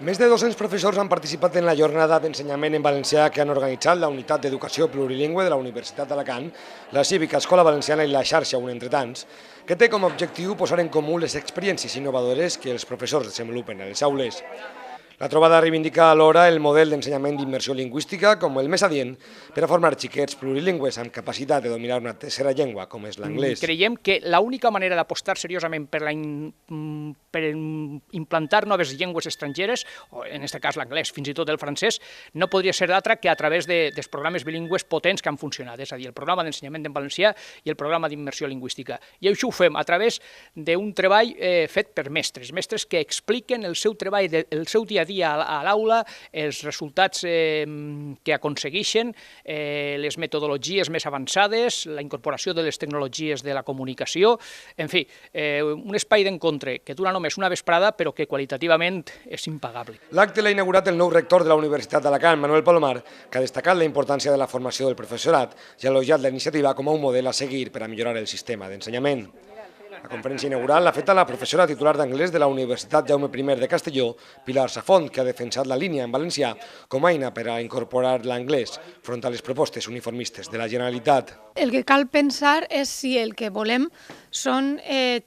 Més de 200 professors han participat en la jornada d'ensenyament en valencià que han organitzat la Unitat d'Educació Plurilingüe de la Universitat d'Alacant, la Cívica Escola Valenciana i la xarxa Un Entre Tants, que té com a objectiu posar en comú les experiències innovadores que els professors desenvolupen a les aules. La trobada reivindica alhora el model d'ensenyament d'immersió lingüística com el més adient per a formar xiquets plurilingües amb capacitat de dominar una tercera llengua, com és l'anglès. Creiem que l'única manera d'apostar seriosament per implantar noves llengües estrangeres, o en aquest cas l'anglès, fins i tot el francès, no podria ser d'altra que a través dels programes bilingües potents que han funcionat, és a dir, el programa d'ensenyament en valencià i el programa d'immersió lingüística. I això ho fem a través d'un treball fet per mestres que expliquen el seu treball, el seu dia a dia a l'aula, els resultats que aconsegueixen, les metodologies més avançades, la incorporació de les tecnologies de la comunicació, en fi, un espai d'encontre que dura només una vesprada però que qualitativament és impagable. L'acte l'ha inaugurat el nou rector de la Universitat d'Alacant, Manuel Palomar, que ha destacat la importància de la formació del professorat i ha elogiat la iniciativa com a un model a seguir per a millorar el sistema d'ensenyament. La conferència inaugural l'ha feta la professora titular d'anglès de la Universitat Jaume I de Castelló, Pilar Safont, que ha defensat la línia en valencià com a eina per a incorporar l'anglès front a les propostes uniformistes de la Generalitat. El que cal pensar és si el que volem són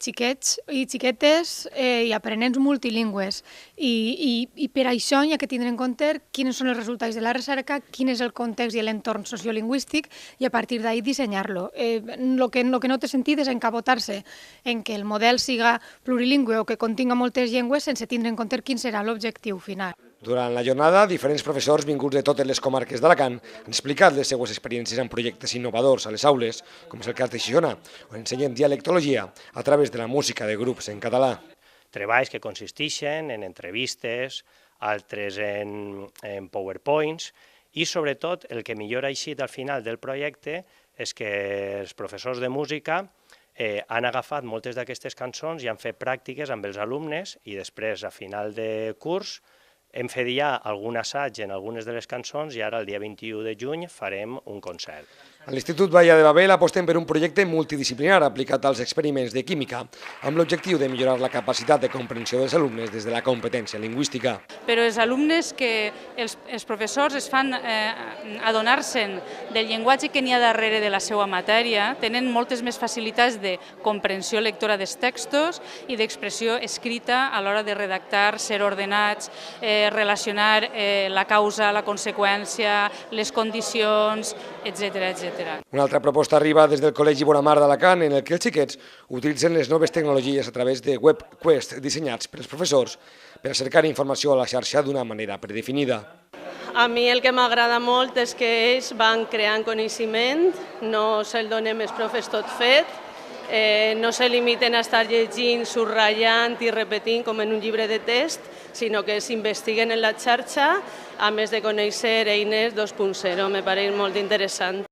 xiquets i xiquetes i aprenents multilingües i per això hi ha que tindre en compte quins són els resultats de la recerca, quin és el context i l'entorn sociolingüístic i a partir d'ahí dissenyar-lo. El que no té sentit és encabotar-se en que el model siga plurilingüe o que continga moltes llengües sense tindre en compte quin serà l'objectiu final. Durant la jornada, diferents professors vinguts de totes les comarques d'Alacant han explicat les seues experiències en projectes innovadors a les aules, com és el cas de Xixona, on ensenyen dialectologia a través de la música de grups en català. Treballs que consisteixen en entrevistes, altres en PowerPoints i sobretot el que millor ha eixit al final del projecte és que els professors de música han agafat moltes d'aquestes cançons i han fet pràctiques amb els alumnes i després, a final de curs, hem fet ja algun assaig en algunes de les cançons i ara el dia 21 de juny farem un concert. A l'Institut Badia de Babel apostem per un projecte multidisciplinar aplicat als experiments de química amb l'objectiu de millorar la capacitat de comprensió dels alumnes des de la competència lingüística. Però els alumnes que els professors es fan adonar-se'n del llenguatge que n'hi ha darrere de la seva matèria, tenen moltes més facilitats de comprensió lectora dels textos i d'expressió escrita a l'hora de redactar, ser ordenats, relacionar la causa, la conseqüència, les condicions, etc. Una altra proposta arriba des del Col·legi Bonamar d'Alacant, en el que els xiquets utilitzen les noves tecnologies a través de webquests dissenyats per als professors per a cercar informació a la xarxa d'una manera predefinida. A mi el que m'agrada molt és que ells van creant coneixement, no se'l donem els profes tot fet, no se limiten a estar llegint, subratllant i repetint com en un llibre de text, sinó que s'investiguen en la xarxa, a més de conèixer eines 2.0, me pareix molt interessant.